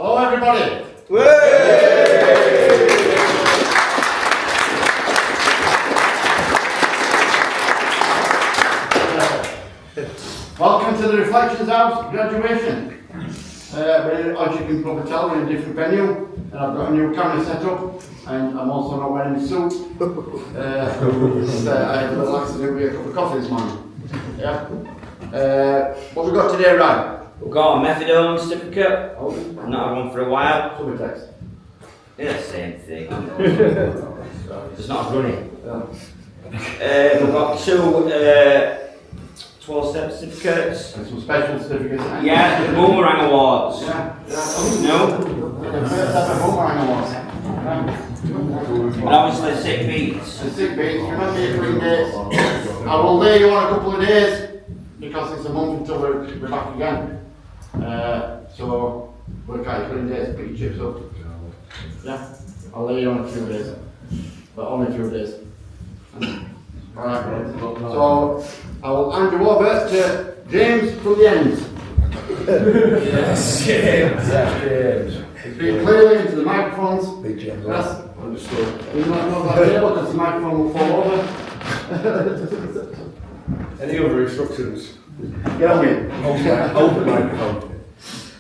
Hello everybody! Welcome to the Reflections House graduation. As you can probably tell, we're in a different venue, and I've got a new camera set up, and I'm also not wearing a suit. I had a little accident with a cup of coffee this morning. Yeah. What have we got today, Ryan? We've got a methadone certificate. Not had one for a while. Subutex. Yeah, same thing. It's not running. We've got two 12-step certificates. And some special certificates. Yeah, the boomerang awards. Yeah. No? The first ever boomerang awards. And obviously sick beats. The sick beats, remember your clean days. I will lay you on a couple of days because it's a month until we're back again. So work out your clean days, put your chips up. Yeah, I'll lay you on a few days, but only a few days. Alright, so I will hand you over to James from the ends. Yes, James. Speak clearly into the microphones. Big James. Yes. Understood. You might not that table because the microphone will fall over. Any other instructions? Get on me. Hold the microphone.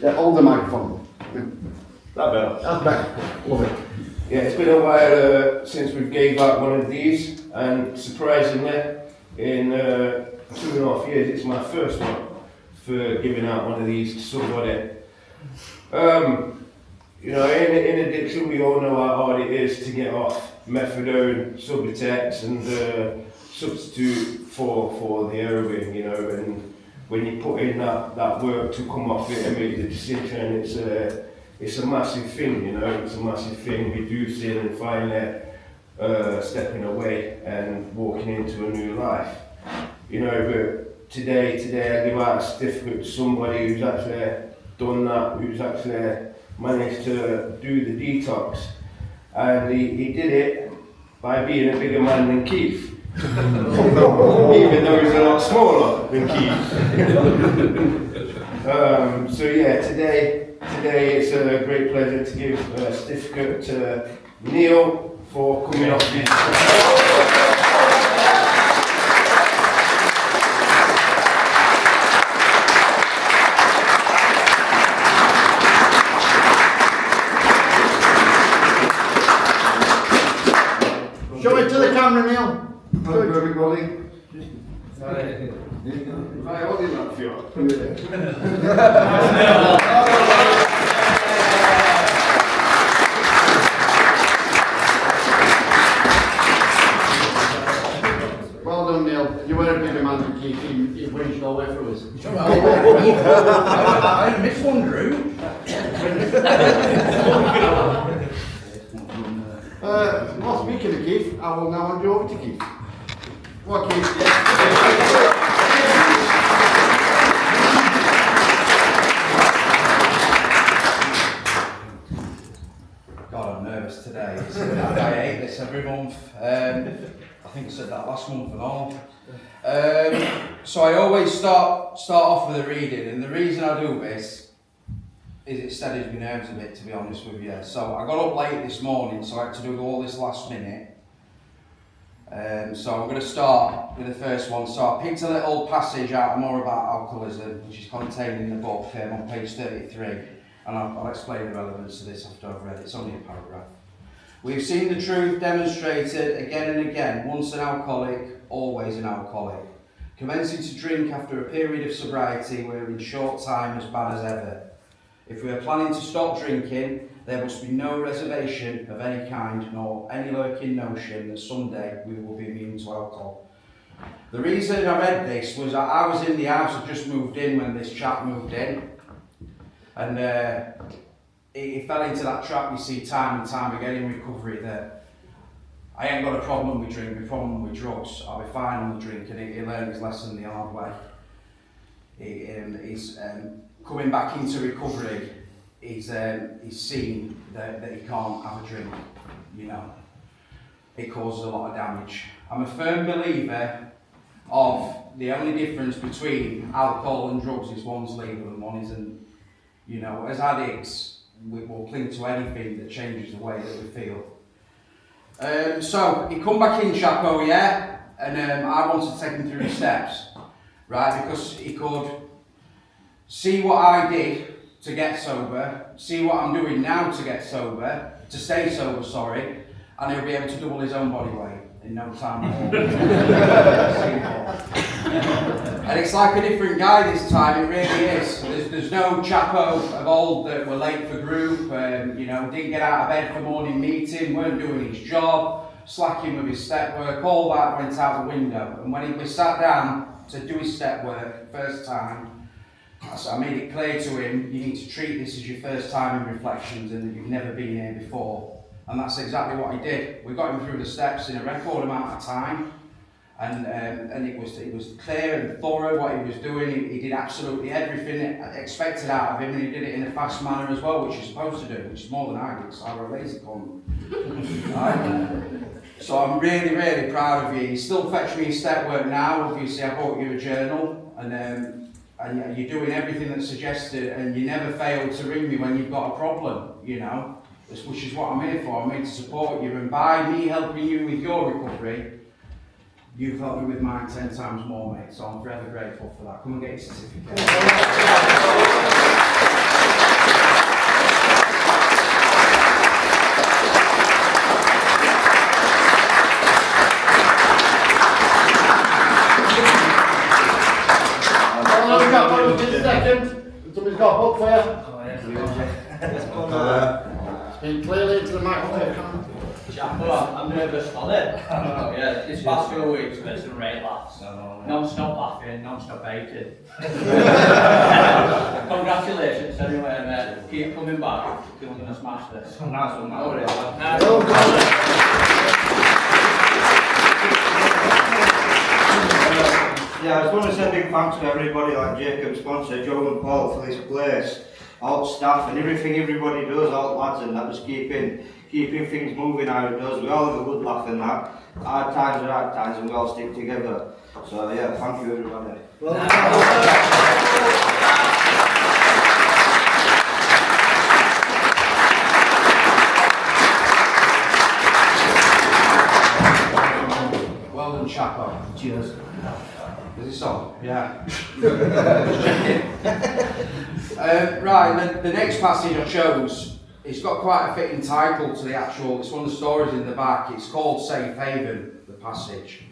Yeah, hold the microphone. That better. That's better. Love it. Yeah, it's been a while since we gave out one of these, and surprisingly, in 2.5 years, it's my first one for giving out one of these to somebody. You know, in addiction, we all know how hard it is to get off methadone, Subutex, and substitute for the heroin. You know, and when you put in that work to come off it and make the decision, it's a massive thing. You know, it's a massive thing. Reducing and finally stepping away and walking into a new life. You know, but today I give out a certificate to somebody who's actually done that, who's actually managed to do the detox, and he did it by being a bigger man than Keith, even though he's a lot smaller than Keith. So yeah, today it's a great pleasure to give a certificate to Neil for coming off his. Show it to the camera, Neil. Hello everybody. Right, hold it up for you. Well done, Neil. You were a bigger man than Keith. He wins all the way through us. I missed one, Drew. Well, speaking of Keith, I will now hand you over to Keith. What, Keith? God, I'm nervous today. I hate this every month. I think I said that last month and all. So I always start off with a reading, and the reason I do this is it steadies my nerves a bit, to be honest with you. So I got up late this morning, so I had to do all this last minute. So I'm going to start with the first one. So I picked a little passage out more about alcoholism, which is contained in the book on page 33, and I'll explain the relevance to this after I've read it. It's only a paragraph. We've seen the truth demonstrated again and again. Once an alcoholic, always an alcoholic. Commencing to drink after a period of sobriety, we're in short time as bad as ever. If we are planning to stop drinking, there must be no reservation of any kind, nor any lurking notion that someday we will be immune to alcohol. The reason I read this was that I was in the house, I just moved in when this chap moved in, and he fell into that trap we see time and time again in recovery, that I ain't got a problem with drink, a problem with drugs, I'll be fine on the drink, and he learned his lesson the hard way. He's coming back into recovery, he's seen that he can't have a drink, you know. It causes a lot of damage. I'm a firm believer of the only difference between alcohol and drugs is one's legal and one isn't. You know, as addicts, we will cling to anything that changes the way that we feel. So he come back in, Chapo, yeah, and I wanted to take him through the steps, right, because he could see what I did to get sober, see what I'm doing now to get sober, to stay sober, sorry, and he'll be able to double his own body weight in no time at all. And it's like a different guy this time, it really is. There's no Chapo of old that were late for group, you know, didn't get out of bed for morning meeting, weren't doing his job, slacking with his step work, all that went out the window. And when we sat down to do his step work, first time, so I made it clear to him, you need to treat this as your first time in reflections and that you've never been here before. And that's exactly what he did. We got him through the steps in a record amount of time, and it was clear and thorough what he was doing. He did absolutely everything expected out of him, and he did it in a fast manner as well, which you're supposed to do, which is more than I did, because I were a lazy cunt. So I'm really, really proud of you. You still fetch me his step work now. Obviously, I bought you a journal, and you're doing everything that's suggested, and you never fail to ring me when you've got a problem, you know, which is what I'm here for. I'm here to support you, and by me helping you with your recovery, you've helped me with mine 10 times more, mate, so I'm forever grateful for that. Come and get your certificate. Somebody's got a book for you. Oh, yeah. Speak clearly into the microphone. Chapo, I'm nervous on it. Yeah, this past few weeks we've had some great laughs. Non-stop laughing, non-stop hating. Congratulations anyway, mate. Keep coming back. You're going to smash this. Nice one, man. Nice one. Yeah, I just want to say a big thanks to everybody like Jacob, sponsor, Joe and Paul for this place, all staff and everything everybody does, all lads and that, just keeping things moving how it does. We all have a good laugh in that. Hard times are hard times and we all stick together. So yeah, thank you everybody. Well done, Chapo. Cheers. Is this on? Yeah. Right, the next passage I chose, it's got quite a fitting title to the actual, it's one of the stories in the back. It's called Safe Haven, the passage.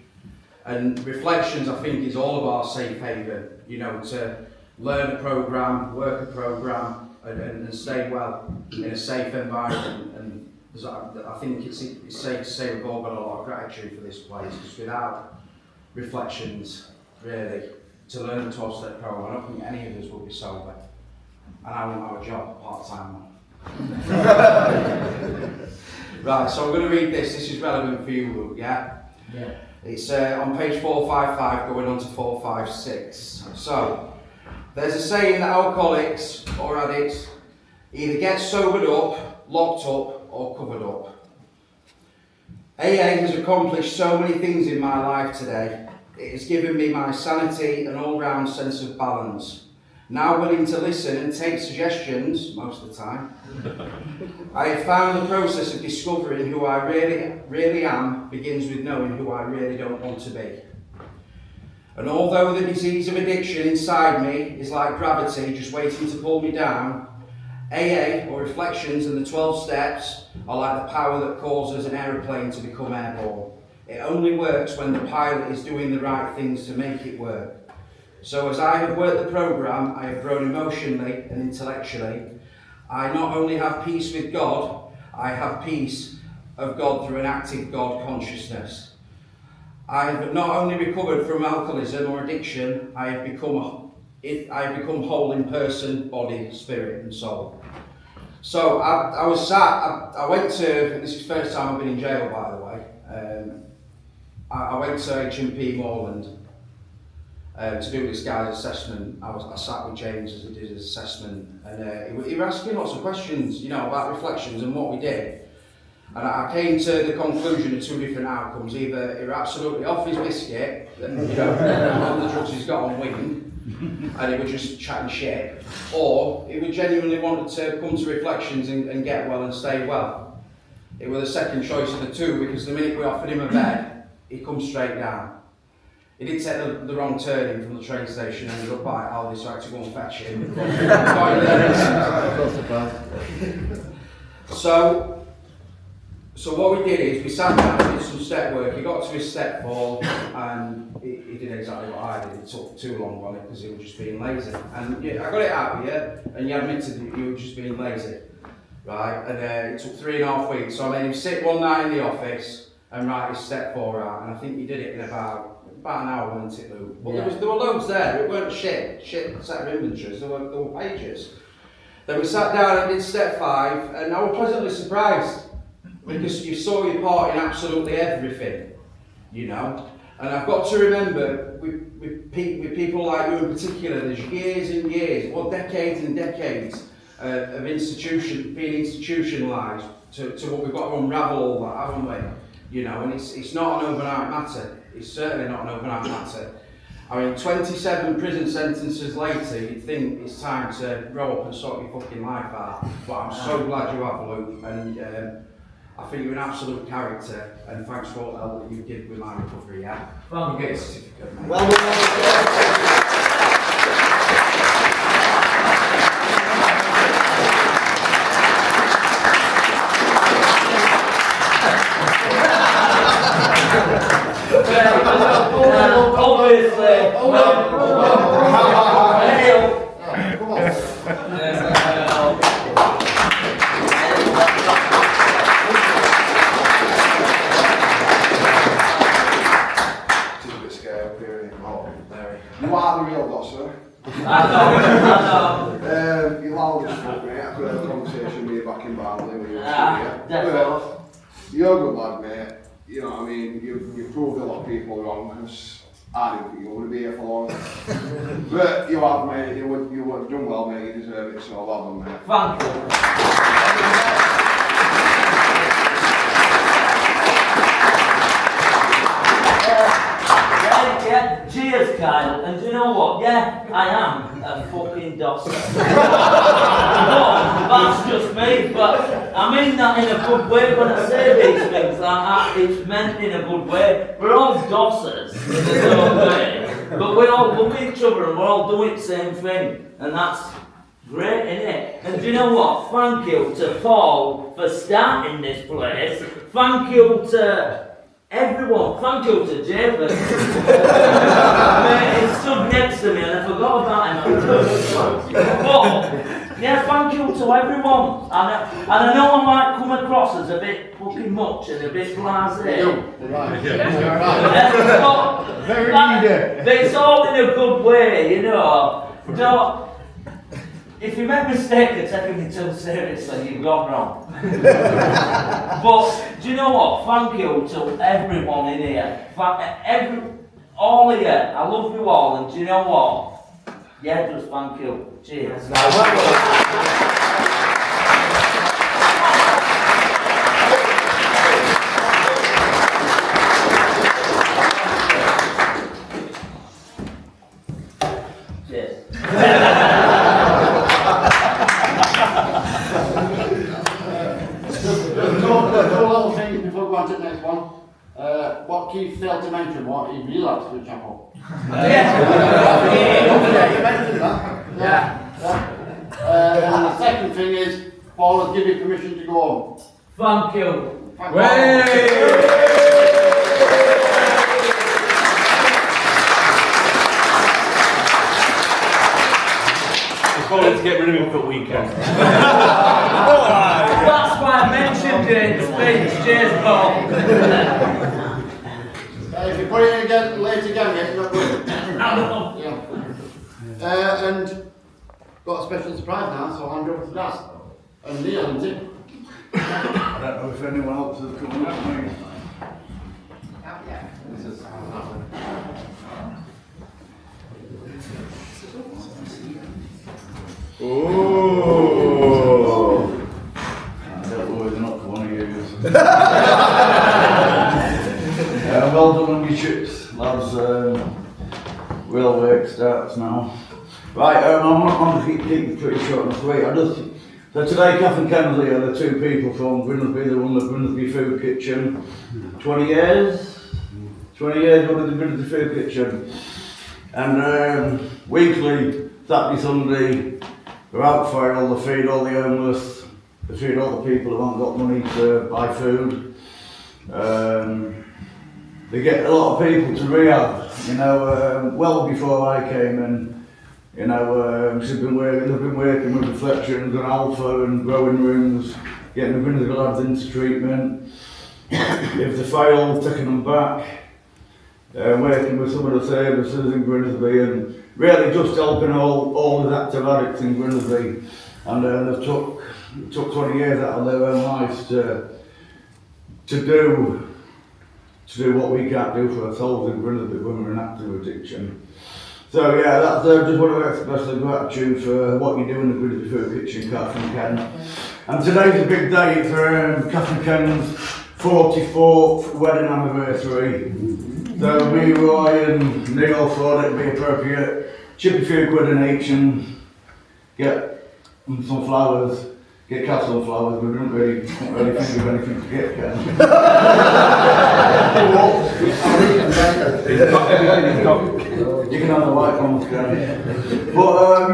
And Reflections, I think, is all about safe haven, you know, to learn a programme, work a programme, and stay well in a safe environment. And I think it's safe to say we've all got a lot of gratitude for this place, because without Reflections, really, to learn the 12-step program, I don't think any of us would be sober. And I wouldn't have a job, part-time one. Right, so I'm going to read this. This is relevant for you, Luke, yeah? Yeah. It's on page 455 going on to 456. So, there's a saying that alcoholics or addicts either get sobered up, locked up, or covered up. AA has accomplished so many things in my life today. It has given me my sanity and all-round sense of balance. Now willing to listen and take suggestions, most of the time, I have found the process of discovering who I really am begins with knowing who I really don't want to be. And although the disease of addiction inside me is like gravity just waiting to pull me down, AA, or Reflections, and the 12 steps are like the power that causes an aeroplane to become airborne. It only works when the pilot is doing the right things to make it work. So as I have worked the programme, I have grown emotionally and intellectually. I not only have peace with God, I have peace of God through an active God consciousness. I have not only recovered from alcoholism or addiction, I have become whole in person, body, spirit and soul. So I went to, this is the first time I've been in jail, by the way. I went to H&P Moreland to do this guy's assessment. I sat with James as he did his assessment, and he was asking lots of questions, you know, about Reflections and what we did. And I came to the conclusion of two different outcomes: either you're absolutely off his biscuit, you know, all the drugs he's got on wing, and he was just chatting shit, or he would genuinely wanted to come to reflections and get well and stay well. It was the second choice of the two, because the minute we offered him a bed, he come straight down. He did take the wrong turning from the train station and ended up by Aldi, so I had to go and fetch him. So what we did is we sat down and did some step work. He got to his step 4 and he did exactly what I did. It took too long on it because he was just being lazy. And yeah, I got it out with you, and you admitted that you were just being lazy, right? And it took 3.5 weeks. So I made him sit one night in the office and write his step 4 out, and I think he did it in about an hour, wasn't it, Luke? But there were loads there. It weren't shit set of inventories. There were pages. Then we sat down and did step 5, and I was pleasantly surprised. Because you saw your part in absolutely everything, you know. And I've got to remember, with people like you in particular, there's years and years, well, decades and decades of being institutionalised to what we've got to unravel all that, haven't we? You know, and it's not an overnight matter. It's certainly not an overnight matter. I mean, 27 prison sentences later, you'd think it's time to grow up and sort your fucking life out. But I'm so glad you have, Luke, and I think you're an absolute character, and thanks for all the help that you did with my recovery, yeah? Well, you get a certificate, mate. Well done. You are the real boss, I know. you're loud as fuck, mate. I could have a conversation with you back in Barnsley when you were Definitely. You're a good lad, mate. You know what I mean? You've proved a lot of people wrong, because I didn't think you would be here for long. But you have, mate. You would done well, mate. You deserve it, so well done, mate. Thank you. Yeah, cheers, Kyle. And do you know what? Yeah, I am a fucking dosser. That's just me, but I mean that in a good way. When I say these things like that, it's meant in a good way. We're all dossers in the own way, but we all love each other and we're all doing the same thing, and that's great, isn't it? And do you know what? Thank you to Paul for starting this place. Thank you to everyone. Thank you to Jacob. He stood next to me and I forgot about him. But yeah, thank you to everyone. And I know I might come across as a bit fucking much and a bit blasé. But it's all in a good way, you know. Don't. If you make a mistake of taking me too seriously, you've gone wrong. But do you know what? Thank you to everyone in here. All of you. I love you all, and do you know what? Yeah, just thank you. Cheers. What Keith failed to mention, what he realised with Chapo. And the second thing is, Paul has given you permission to go home. Thank you. Thank you. To get rid of him for a weekend. That's why I mentioned it in the speech. Cheers, Paul. If you put it in again, late again, it's not good. And got a special surprise now, so I'll hand over to Das. And Neil, isn't it? I don't know if anyone else has come up with me. Oh! I don't know whether or not one of you. Well done on your chips, lads. We'll all work starts now. Right, I'm going to keep it pretty short and sweet. So today, Kath and Kensley are the two people from Grimsby, the one at Grimsby Food Kitchen. 20 years? 20 years running the Grimsby Food Kitchen. And weekly, Saturday, Sunday, they're out for it. They feed all the homeless, they feed all the people who haven't got money to buy food. They get a lot of people to rehab, you know, well before I came in. You know, they've been working with Reflections and Alpha and growing rooms, getting the Grimsby lads into treatment. If they fail, taking them back, working with some of the services in Grimsby and really just helping all the active addicts in Grimsby. And they've took 20 years out of their own lives to do what we can't do for ourselves in Grimsby when we're in active addiction. So yeah, that's just want to express the gratitude for what you do in the Grimsby Food Kitchen, Kath and Ken. And today's a big day for Kath and Ken's 44th wedding anniversary. So me, Roy and Neil thought it'd be appropriate, chip a few quid in each and get some flowers. Get Kath some flowers, we didn't really think of anything to get Ken. You can have the white ones, Ken. But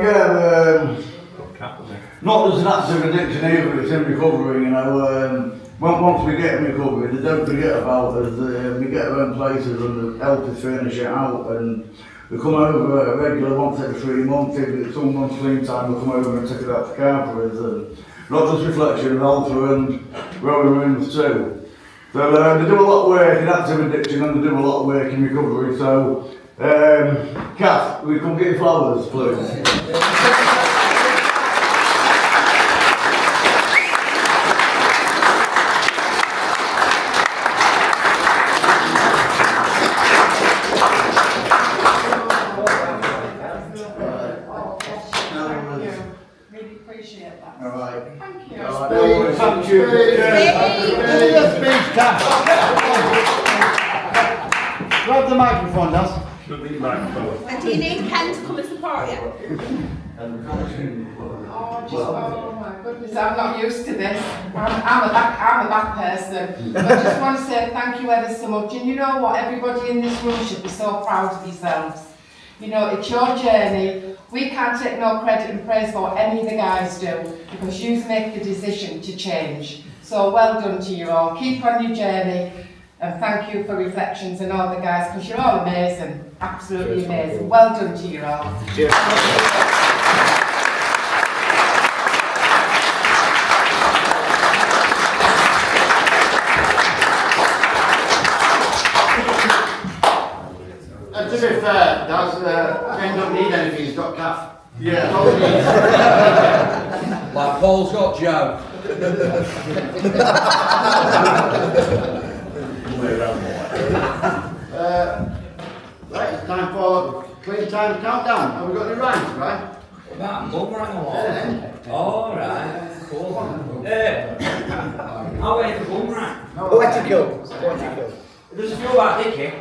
not as an active addiction either, it's in recovery, you know. Once we get in recovery, they don't forget about us. We get our own places and they help us furnish it out. And we come over regular once every 3 months. If it's someone's clean time, we'll come over and take it out for carpenters. And not just Reflections, Alpha and growing rooms too. So they do a lot of work in active addiction and they do a lot of work in recovery. So, Kath, will you come get your flowers, please? Grab the microphone, Daz. And do you need Ken to come and support you? Oh my goodness, I'm not used to this. I'm a back person. But I just want to say thank you ever so much. And you know what, everybody in this room should be so proud of yourselves. You know, it's your journey. We can't take no credit and praise for what any of the guys do because you make the decision to change. So well done to you all. Keep on your journey. And thank you for Reflections and all the guys, because you're all amazing, absolutely amazing. Well done to you all. Cheers. And to be fair, Ken don't need anything, he's got Kath. Yeah. Like Paul's got Joe. Right, it's time for clean time countdown. Have we got any rhymes, right? About boomerang or what? All right, cool. I'll wait for boomerang. Political. There's a few about Dickie.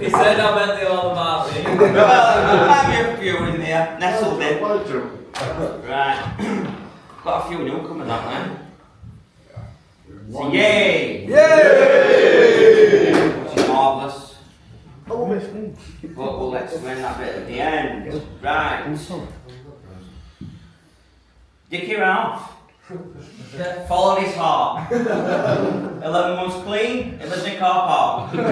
He said I meant they all about me. Well, there might be a few in there, nestled in. Right. Got a few newcomers, haven't we? So yay! Yay! Which is marvellous. But we'll explain that bit at the end. Right. Dickie Ralph followed his heart. 11 months clean, he lives in a car park. 11.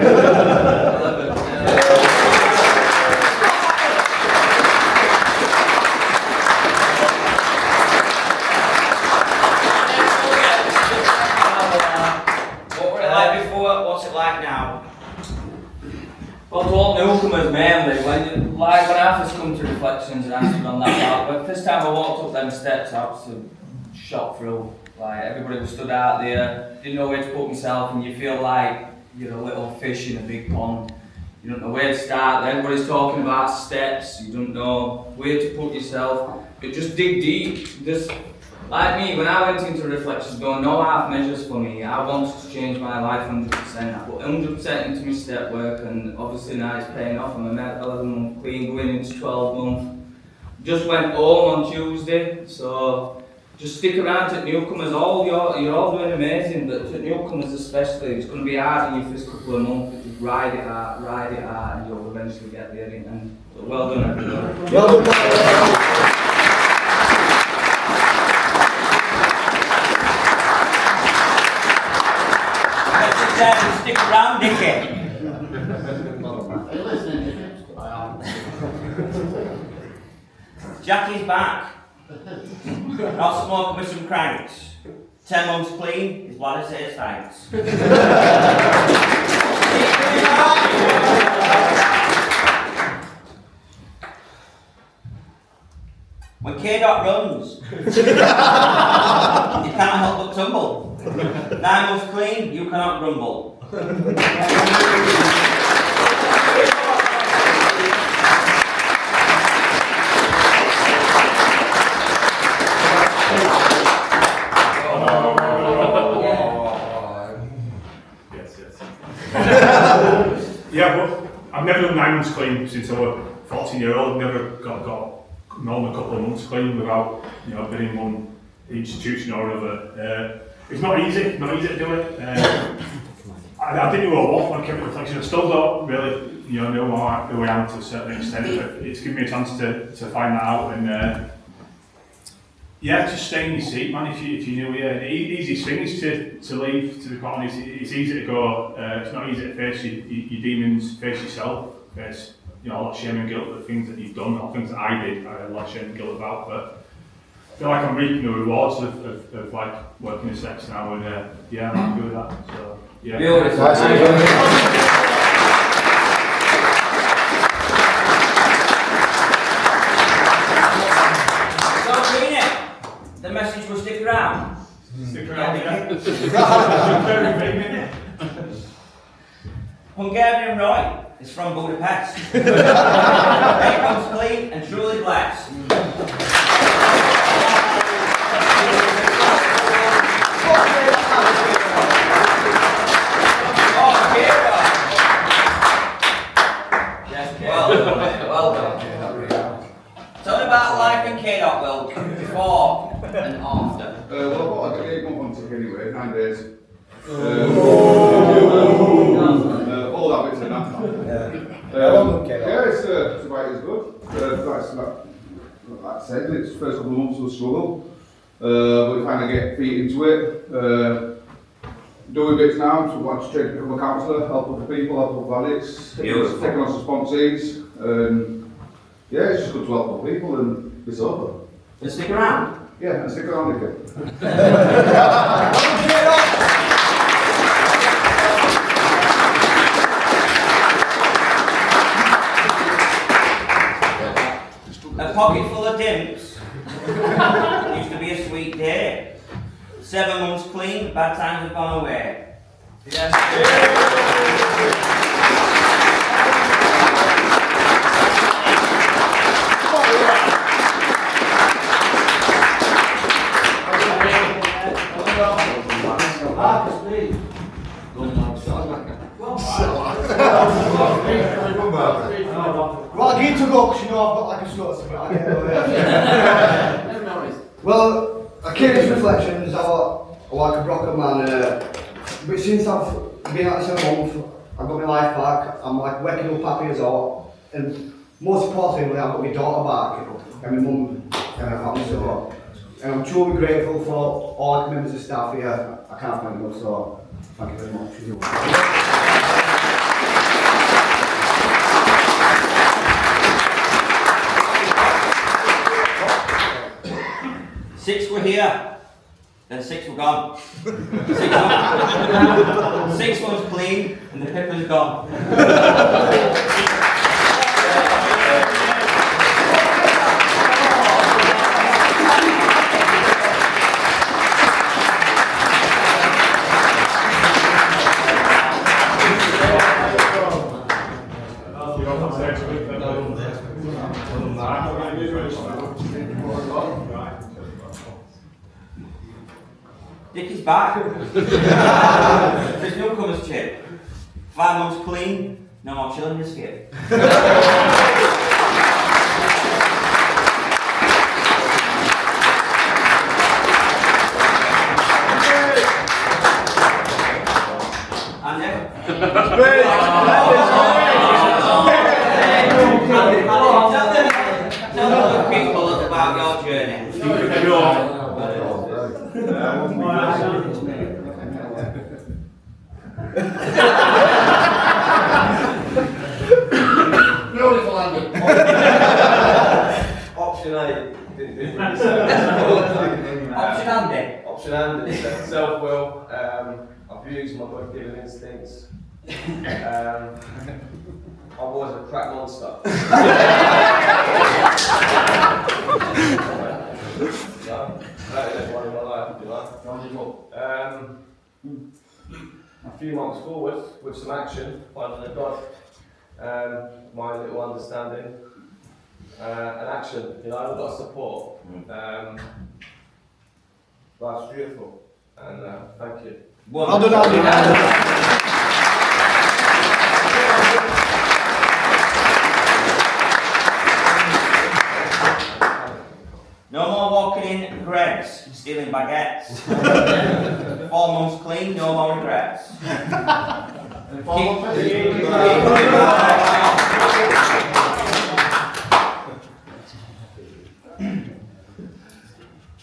What's it like now? Well, to all newcomers mainly, when I first come to Reflections and I stood on that part, but first time I walked up them steps, I was shot through. Like everybody was stood out there, didn't know where to put myself, and you feel like you're a little fish in a big pond. You don't know where to start. Everybody's talking about steps. You don't know where to put yourself. But just dig deep. Just Like me, when I went into reflections, going no half measures for me. I wanted to change my life 100%. I put 100% into my step work, and obviously now it's paying off. I'm a 11-month clean, going into 12 months. Just went home on Tuesday, so just stick around to newcomers. You're all doing amazing, but to newcomers especially, it's going to be hard in your first couple of months. But just ride it hard, and you'll eventually get there. And well done, everybody. Well done. Stick around, dickhead. Are you listening? I am. Jackie's back. Not smoking with some cranks. 10 months clean, his bladder says thanks. When K-Dot runs, you can't help but tumble. 9 months clean, you cannot grumble. Yeah, but I've never done 9 months clean since I was 14-year-old. Never got more than a couple of months clean without, being in one institution or another. It's not easy to do it. I didn't know what when I came to reflection. I still don't really, know who I am to a certain extent, but it's given me a chance to find that out and. Just stay in your seat, man. If you knew, the easiest thing is to leave. To be quite honest, it's easy to go. It's not easy to face your demons, face yourself, face a lot of shame and guilt for the things that you've done, or things that I did. I had a lot of shame and guilt about, but I feel like I'm reaping the rewards of like working in sex now, and I'm happy with that. So yeah. The message will stick around. Stick around, Hungarian Roy is from Budapest. 8 months clean and truly blessed. Well done. Tell me about life in K-Dot, Will, before and after. Well, I've got like an 8-month on tick anyway, 9 days. All habits and that. It's about as good. That's like I said, it's first couple of months was a struggle. But we kind of get feet into it. Doing bits now, so I want to change to become a counsellor, help other people, help other addicts, taking on some sponsees. It's just good to help other people and be sober. And stick around. Yeah, and stick around again. A pocket full of dimps. Used to be a sweet day. 7 months clean, bad times have gone away. Well, I need to go because I've got like a sort of Well, I came into reflections, I'm like a broken man, but since I've been at this a month, I've got my life back, I'm like waking up happy as all, and most importantly, I've got my daughter back, and my mum and my family, so, and I'm truly grateful for all the members of staff here, I can't thank them, so thank you very much. 6 were here, then 6 were gone. 6 ones clean, and the pepper's gone. Dickie's back. There's newcomers chip. 5 months clean, no more chilling this skip. Tell other people about your journey. Beautiful ending. Option A. Option Andy. Self-will. I've used my God-given instincts. I was a crack monster. That is everyone in my life, if you like. A few months forward, with some action, finding a God, my little understanding, and action, you know, I've got support. Life's beautiful, and thank you. Well done, Andy. No more walking in Greggs, stealing baguettes. 4 months clean, no more regrets.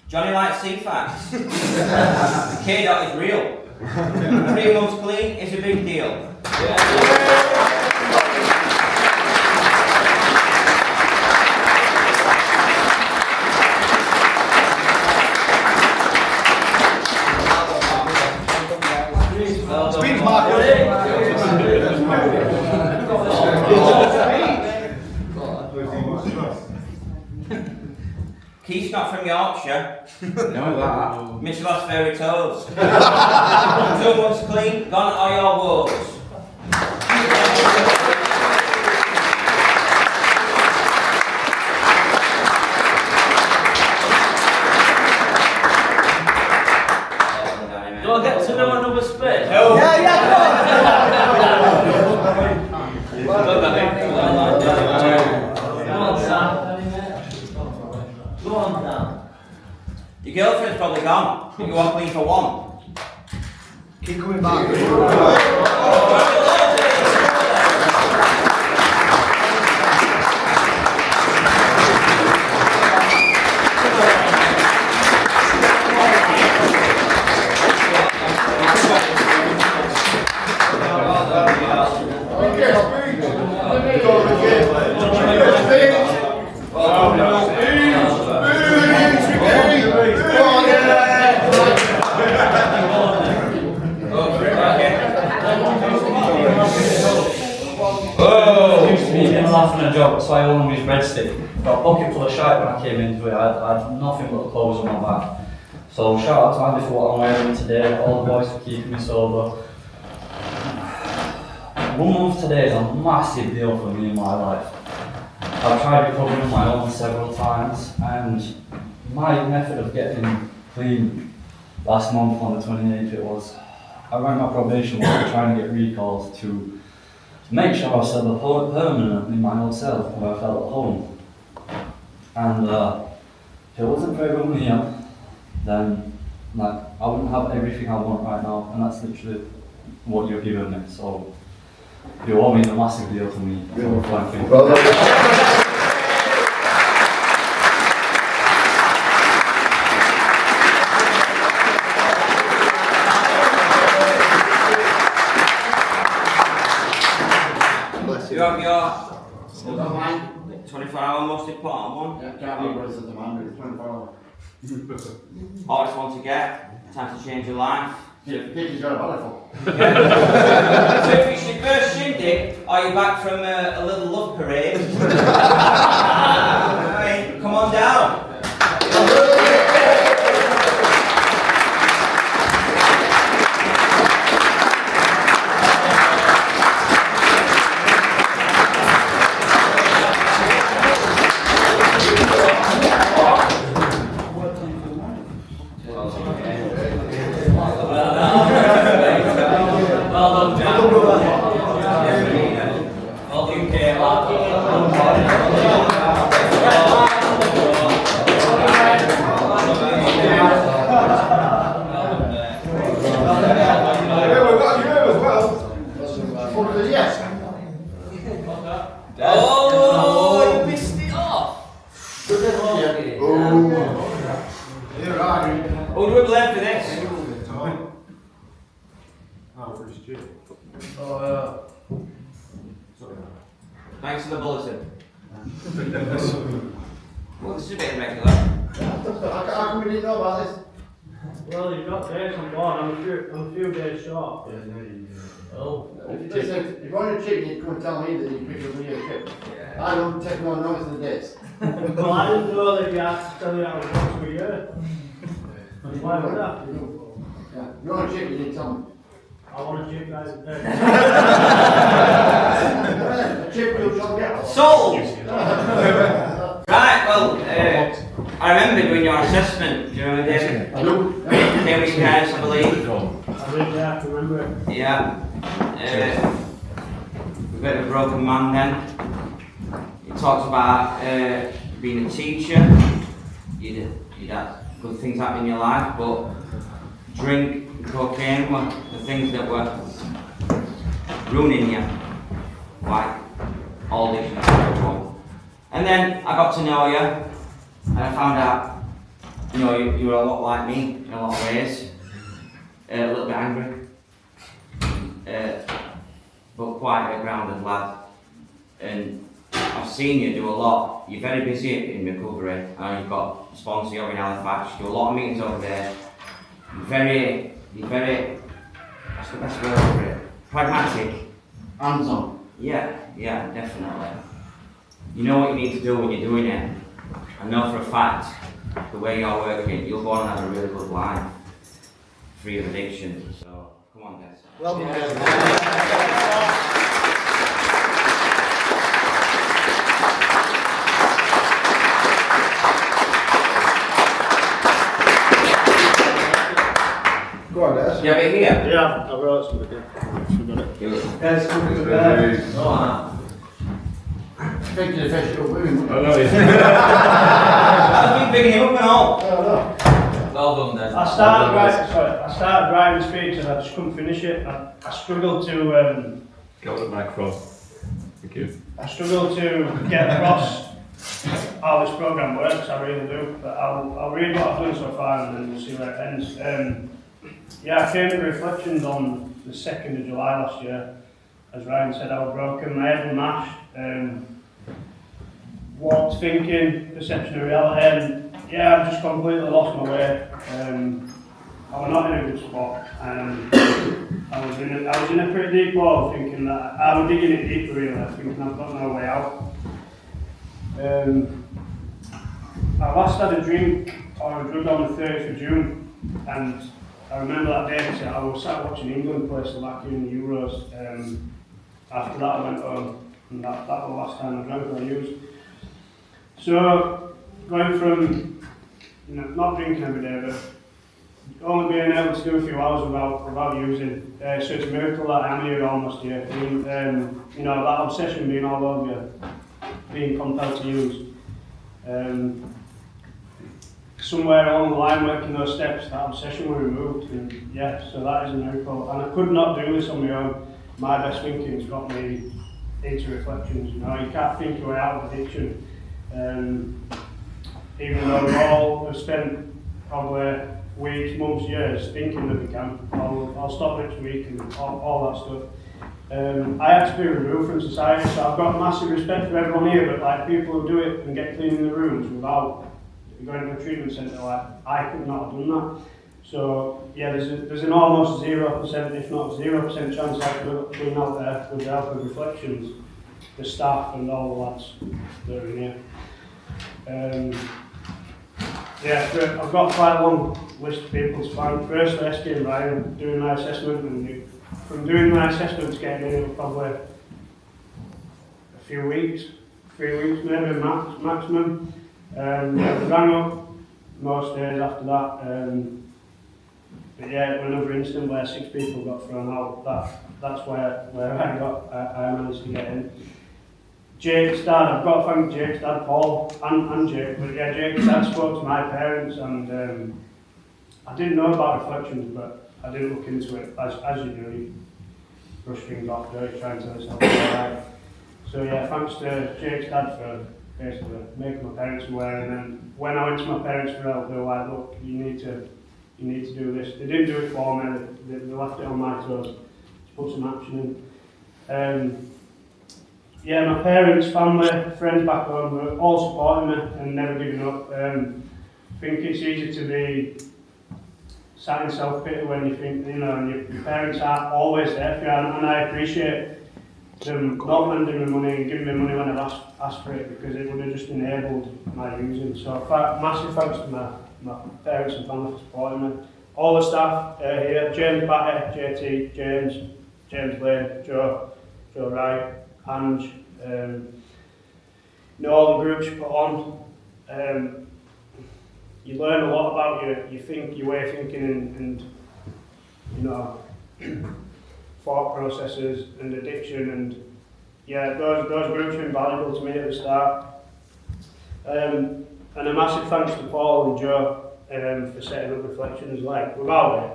Johnny likes C-facts. K-Dot is real. 3 months clean is a big deal. Speed marker. Keith's not from Yorkshire. Know that. Mitchell has fairy toes. 2 months clean, gone are your woes. Do I get to know another space? No. Come on, Sam. Go on, Sam. Your girlfriend's probably gone, but you are clean for one. Keep coming back. Laughing a job, so I owned his red stick. Got a bucket full of shite when I came into it. I had nothing but clothes on my back. So shout out to Andy for what I'm wearing today. All the boys for keeping me sober. 1 month today is a massive deal for me in my life. I've tried recovering on my own several times, and my method of getting clean last month on the 28th it was, I rang my probation while trying to get recalls to make sure I was settled permanently in my old cell where I felt at home. And if it wasn't for everyone here, then I wouldn't have everything I want right now, and that's literally what you're giving me. So you all mean a massive deal to me. So thank you. Well done. You have your 24-hour most important one. Yeah, can't be what it says, man, it's 24 hours. Hardest one to get, time to change your life. Dickie's got a bottle. So if it's your first shindig, are you back from a little love parade? Right, come on down. how come we didn't know about this? Well, you've got days on board. I'm a few days short. Oh. Listen, if you want a chip, you'd come and tell me that you picked up a new chip. I don't take no notice of the dates. Well, I didn't know that you had to tell you how it was for a year. Why would that? Yeah. If you want a chip, you need to tell me. I want a chip, guys. A chip you shall get. Sold! Right, well, I remember doing your assessment. Do you remember, David? I do. David Harris, I believe. I really have to remember it. Yeah. A bit of a broken man then. He talks about being a teacher. You'd had good things happen in your life, but drink and cocaine were the things that were ruining you. Like all these years. And then I got to know you, and I found out, you know, you were a lot like me in a lot of ways. A little bit angry. But quite a grounded lad. And I've seen you do a lot. You're very busy in recovery. You've got a sponsor over in Halifax. You do a lot of meetings over there. You're very, what's the best word for it? Pragmatic. Hands-on. Yeah, definitely. You know what you need to do when you're doing it. I know for a fact, the way you're working, you'll go on and have a really good life. Free of addiction. So, come on guys. Well done, guys. Go on, Des. Do you have it here? Yeah, I wrote something. Yes, Thank you, the vegetable women. I know, yeah. I've been picking him up and all. Well done, Des. I started writing a speech and I just couldn't finish it. I struggled to Go with the microphone. Thank you. I struggle to get across how this programme works, I really do. But I'll read what I've done so far and then we'll see where it ends. I came to reflections on the 2nd of July last year. As Ryan said, I was broken, my head was mashed. What thinking, perception of reality, and I've just completely lost my way. I was not in a good spot. I was in a pretty deep hole, thinking that I was digging it deeper really, thinking I've got no way out. I last had a drink or a drug on the 30th of June, and I remember that day I was sat watching England play Slovakia in the Euros. After that I went home, and that was the last time I drank or used. So, going from not drinking every day, but only being able to do a few hours without using, so it's a miracle that I'm here almost here. That obsession being all over you, being compelled to use. Somewhere along the line, working those steps, that obsession was removed, and so that is a miracle. And I could not do this on my own. My best thinking's got me into reflections. You can't think your way out of addiction. Even though we all have spent probably weeks, months, years thinking that we can. I'll stop next week and all that stuff. I had to be removed from society, so I've got massive respect for everyone here, but like people who do it and get clean in the rooms without going to a treatment centre, I could not have done that. So there's an almost 0%, if not 0% chance I could have been out there with the help of reflections, the staff and all the lads that are in here. I've got quite a long list of people to thank. Firstly, SK and Ryan doing my assessment, and from doing my assessment to getting in it was probably a few weeks, 3 weeks maybe maximum. We rang up most days after that. But another incident where 6 people got thrown out. That's where I managed to get in. Jake's dad, I've got to thank Jake's dad, Paul, and Jake. But Jake's dad spoke to my parents, and I didn't know about reflections, but I didn't look into it as you do. You brush things off, trying to understand right. So thanks to Jake's dad for basically making my parents aware. And then when I went to my parents for help, they were like, "Look, you need to do this." They didn't do it for me. They left it on my toes to put some action in. My parents, family, friends back home were all supporting me and never giving up. think it's easy to be sat in self-pity when you think, you know, and your parents aren't always there for you, and I appreciate them not lending me money and giving me money when I've asked for it, because it would have just enabled my using. So massive thanks to my parents and family for supporting me. All the staff here, James Batty, JT, James Lane, Joe Wright, Ange, you know, all the groups you put on. You learn a lot about your way of thinking and you know, thought processes and addiction, and yeah, those groups were invaluable to me at the start. And a massive thanks to Paul and Joe for setting up Reflections. Like, without it,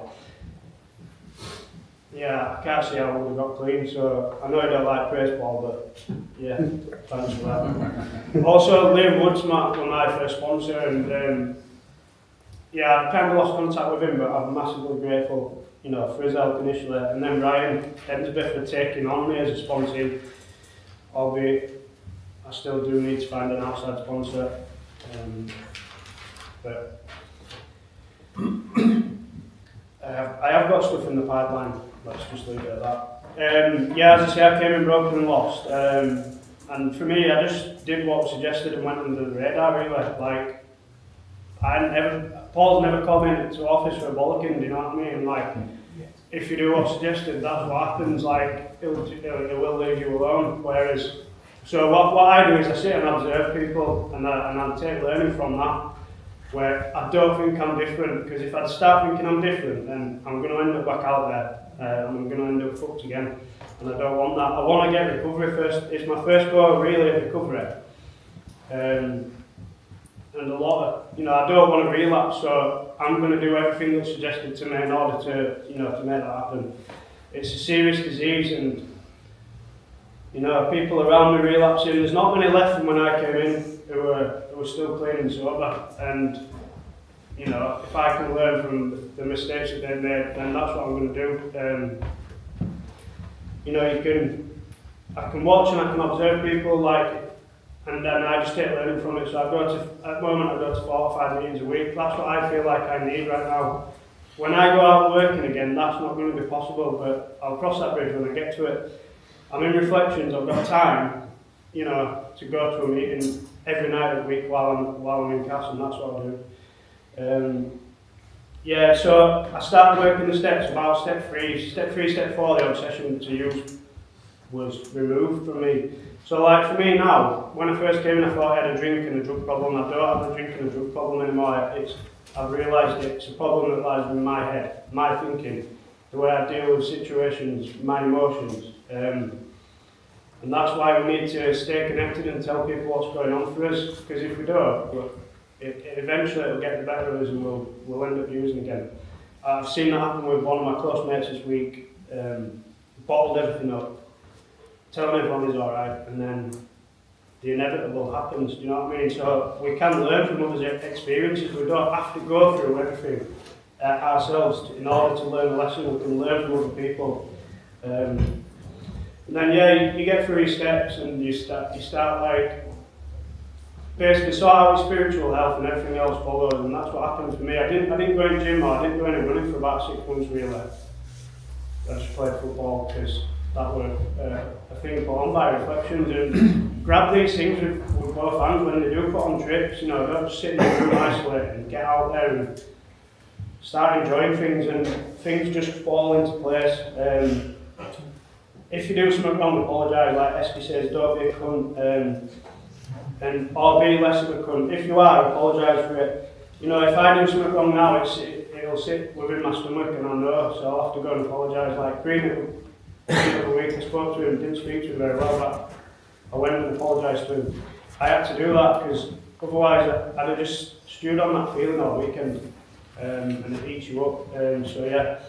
yeah, I can't see how I would have got clean, so I know I don't like praise Paul, but yeah, thanks for that. Also, Liam Woods, my first sponsor, and yeah, I kind of lost contact with him, but I'm massively grateful, you know, for his help initially. And then Ryan Ensbeth for taking on me as a sponsor, albeit I still do need to find an outside sponsor. But I have got stuff in the pipeline, let's just leave it at that. Yeah, as I say, I came in broken and lost. And for me, I just did what was suggested and went under the radar, really. Like, Paul's never called me into office for a bollocking, do you know what I mean? Like, if you do what's suggested, that's what happens. Like, it will leave you alone. Whereas, so what I do is I sit and observe people, and I take learning from that. Where I don't think I'm different, because if I start thinking I'm different, then I'm going to end up back out there, and I'm going to end up fucked again. And I don't want that. I want to get recovery first. It's my first goal, really, at recovery. And a lot of, you know, I don't want to relapse, so I'm going to do everything that's suggested to me in order to, you know, to make that happen. It's a serious disease, and, you know, people around me relapsing. There's not many left from when I came in who are still clean and sober. And, you know, if I can learn from the mistakes that they've made, then that's what I'm going to do. You know, I can watch and I can observe people, like, and then I just take learning from it. So at the moment I go to 4 or 5 meetings a week. That's what I feel like I need right now. When I go out working again, that's not going to be possible, but I'll cross that bridge when I get to it. I'm in Reflections, I've got time, you know, to go to a meeting every night of the week while I'm in CAS, and that's what I do. Yeah, so I started working the steps about step 3, step 4, the obsession to use was removed from me. So like for me now, when I first came in I thought I had a drink and a drug problem. I don't have a drink and a drug problem anymore. I've realised it's a problem that lies in my head, my thinking, the way I deal with situations, my emotions. And that's why we need to stay connected and tell people what's going on for us, because if we don't, eventually it'll get the better of us and we'll end up using again. I've seen that happen with one of my close mates this week, bottled everything up, telling everyone he's alright, and then the inevitable happens, do you know what I mean? So we can learn from others' experiences. We don't have to go through everything ourselves in order to learn a lesson. We can learn from other people. And then yeah, you get through your steps and you start like basically sort out your spiritual health and everything else follows, and that's what happened for me. I didn't go in the gym or I didn't go any running for about 6 months really. I just played football because that was a thing put on by Reflections, and grab these things with both hands when they do put on trips, you know, don't just sit in the room isolated, and get out there and start enjoying things, and things just fall into place. If you do something wrong, apologise, like Esky says, don't be a cunt, or be less of a cunt. If you are, apologise for it. You know, if I do something wrong now, it'll sit within my stomach and I know, so I'll have to go and apologise. Like Green, the other week I spoke to him, didn't speak to him very well, but I went and apologised to him. I had to do that because otherwise I'd have just stewed on that feeling all weekend, and it eats you up. So yeah,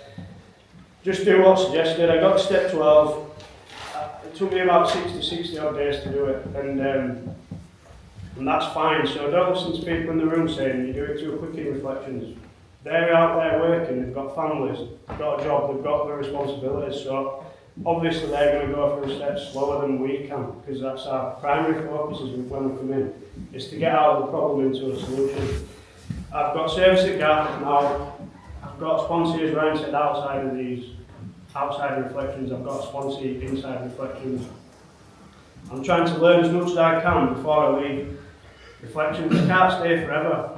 just do what's suggested. I got to step 12. It took me about 60 odd days to do it, and that's fine. So don't listen to people in the room saying you do it too quick in Reflections. They're out there working, they've got families, they've got a job, they've got their responsibilities, so obviously they're going to go through steps slower than we can, because that's our primary focus is when we come in, is to get out of the problem into a solution. I've got service at Garth now. I've got a sponsor, as Ryan said, outside of these outside reflections. I've got a sponsor inside reflections. I'm trying to learn as much as I can before I leave reflections. I can't stay forever.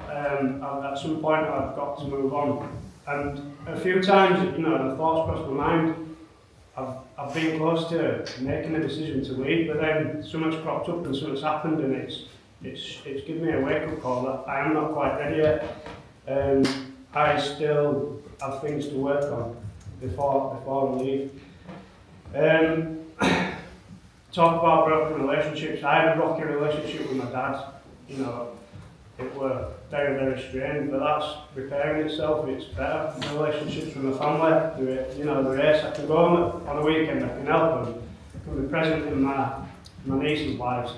At some point I've got to move on. And a few times, you know, the thoughts crossed my mind. I've been close to making a decision to leave, but then something's cropped up and something's happened, and it's given me a wake-up call that I am not quite ready yet. I still have things to work on before I leave. Talk about broken relationships. I had a rocky relationship with my dad. You know, it were very, very strained, but that's repairing itself. It's better. The relationships with my family, you know, the race. I can go on a weekend, I can help them. I can be present in my niece's lives.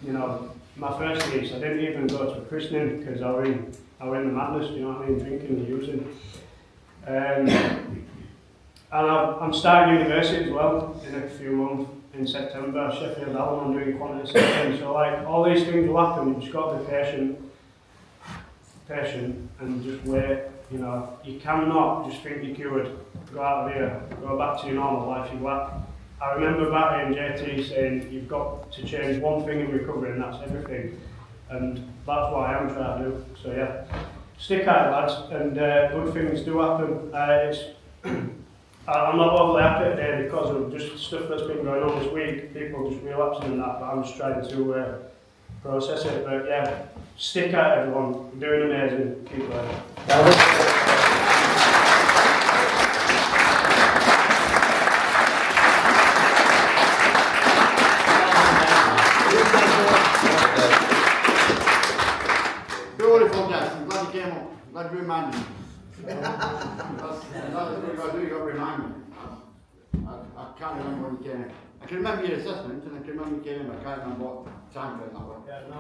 You know, my first niece, I didn't even go to a christening because I were in the madness, you know what I mean, drinking and using. And I'm starting university as well in a few months. In September, Sheffield Allen, I'm doing quantity surveying. So like, all these things will happen, you've just got to be patient and just wait. You know, you cannot just think you're cured, go out of here, go back to your normal life. I remember Batty and JT saying, you've got to change one thing in recovery and that's everything. And that's what I am trying to do. So yeah, stick out lads, and good things do happen. I'm not overly happy today because of just stuff that's been going on this week, people just relapsing and that, but I'm just trying to process it. But yeah, stick out everyone, you're doing amazing, keep learning. Beautiful, guys, I'm glad you came up, I'm glad you reminded me. That's what you got to do, you got to remind me. I can't remember when you came in. I can remember your assessment and I can remember you came in, but I can't remember what time frame that was. Yeah, no,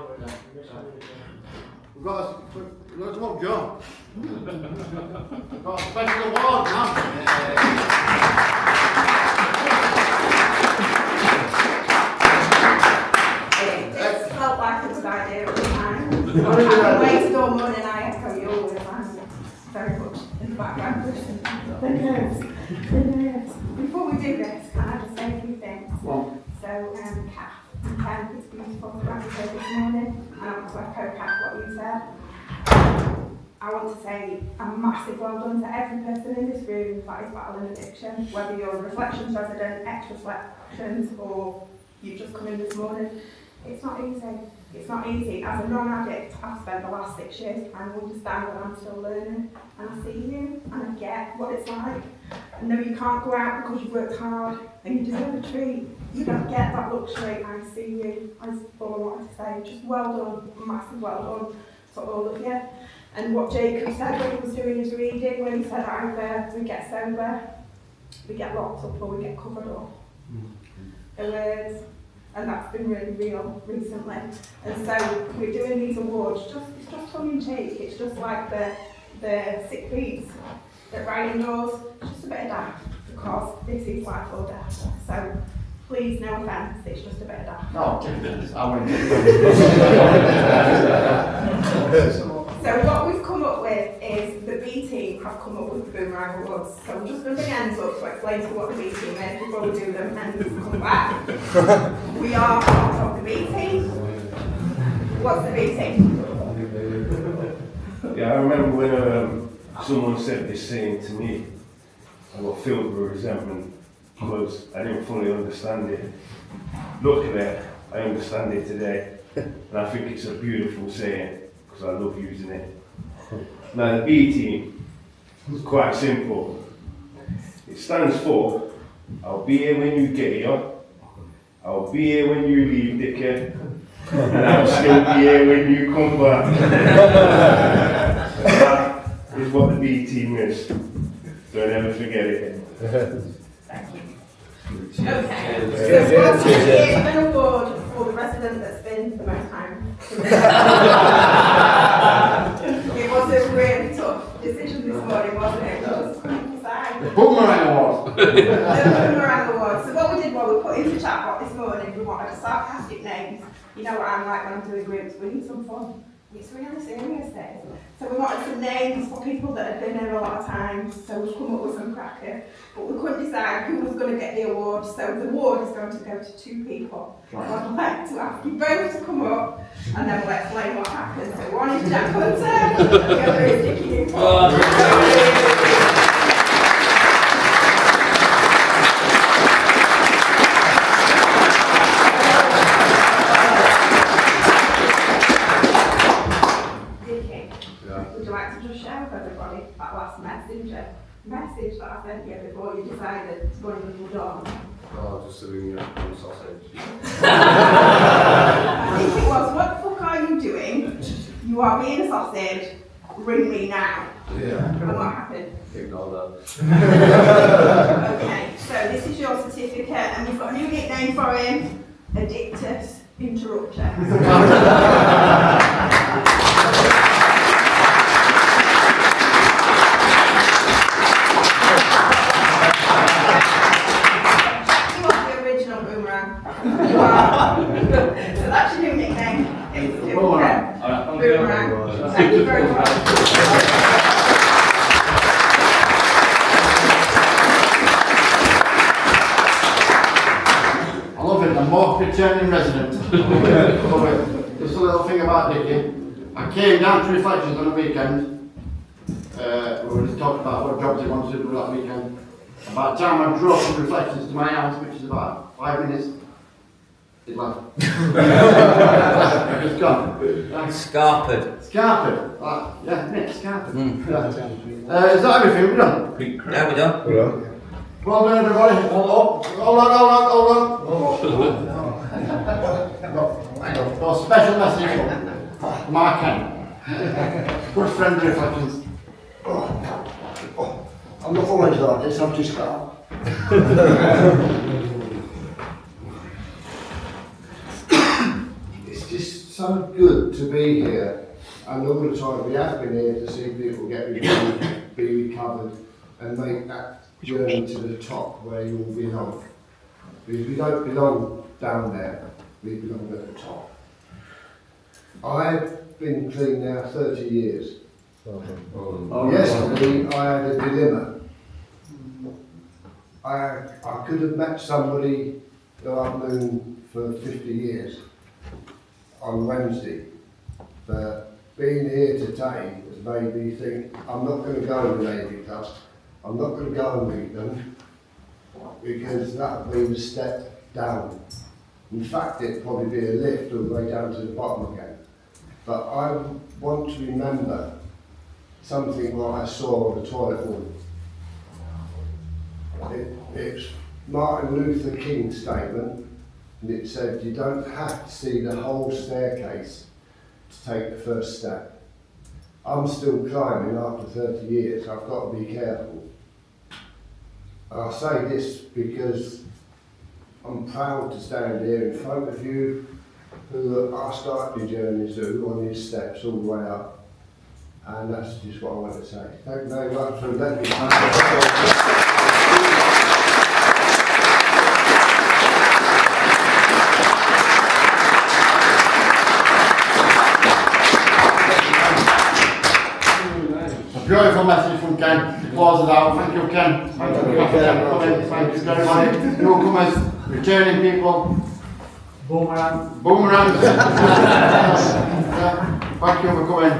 We've got to up Joe. We've got a special award now. It felt like a good idea at the time. I wasted all money and I echo you all the time. Very much in the background. The nerves. Before we do this, can I just say a few things? Well. So, Kat, it's beautiful for what you said this morning, and I want to echo Kat what you said. I want to say a massive well done to every person in this room that is battling addiction, whether you're a reflections resident, ex-reflections, or you've just come in this morning. It's not easy. It's not easy. As a non-addict, I've spent the last 6 years trying to understand that I'm still learning. And I see you, and I get what it's like. I know you can't go out because you've worked hard, and you deserve a treat. You don't get that luxury. I see you. That's all I wanted to say. Just well done, massive well done to all of you. And what Jacob said when he was doing his reading, when he said either we get sober, we get locked up, or we get covered up. The words. And that's been really real recently. And so we're doing these awards, it's just tongue in cheek. It's just like the sick beats that Ryan knows. It's just a bit of daft because this is life or death. So please, no offence, it's just a bit of daft. No, I wouldn't. So what we've come up with is the B team have come up with the Boomerang Awards. So we're just going to bring ends up to explain to you what the B team is before we do them and come back. We are part of the B team. What's the B team? Yeah, I remember when someone said this saying to me, I got filled with resentment because I didn't fully understand it. Luckily, I understand it today, and I think it's a beautiful saying because I love using it. Now the B team is quite simple. It stands for, I'll be here when you get here, I'll be here when you leave, dickhead, and I'll still be here when you come back. That is what the B team is. Don't ever forget it. Thank you. Okay, so what's an award for the resident that's been the most time? It was a really tough decision this morning, wasn't it? We just couldn't decide. The Boomerang Award. The Boomerang Award. So what we did was we put into chat box this morning, we wanted a sarcastic names. You know what I'm like when I'm doing groups, we need some fun. It's really serious, this. So we wanted some names for people that had been here a lot of times, so we've come up with some crackers. But we couldn't decide who was going to get the award, so the award is going to go to 2 people. Right. I'd like to ask you both to come up, and then we'll explain what happened. So one is Jack Hunter, and the other is Dickie Newport. Would you like to just share with everybody that last message that I sent you before you decided to go in the middle door? Oh, just doing sausage. I think it was, what the fuck are you doing? You are being a sausage, ring me now. Yeah. And what happened? Ignore that. Okay, so this is your certificate, and we've got a new nickname for him, Addictus Interrupter. Original boomerang. So that's your new nickname. Boomerang. Boomerang. Thank you very much. I love it, the most returning resident. Love it. Just a little thing about Dickie. I came down to Reflections on a weekend. We were just talking about what jobs he wanted to do that weekend. About the time I drove from Reflections to my house, which is about 5 minutes, it left. It's gone. Scarpered. Scarpered. Yeah, Nick, scarpered. Is that everything? We're done? Yeah, we're done. Well done, everybody. Hold on. Got a special message from Mark Kent. Good friend of Reflections. I'm not always like this, I'm just got. It's just so good to be here, and all the time we have been here to see people get recovered, be recovered, and make that journey to the top where you all belong. Because we don't belong down there, we belong at the top. I've been clean now 30 years. Yesterday I had a dilemma. I could have met somebody that I've known for 50 years on Wednesday, but being here today has made me think I'm not going to go to the Navy Club, I'm not going to go and meet them, because that would mean a step down. In fact, it'd probably be a lift all the way down to the bottom again. But I want to remember something what I saw on the toilet wall. It's Martin Luther King's statement, and it said you don't have to see the whole staircase to take the first step. I'm still climbing after 30 years, I've got to be careful. I say this because I'm proud to stand here in front of you who I started the journey to on these steps all the way up. And that's just what I want to say. Thank you very much for letting me come. Beautiful message from Ken. Applause it out. Thank you, Ken. Thank you, Ken. Thank you, everybody. Newcomers, returning people. Boomerang. Thank you for coming.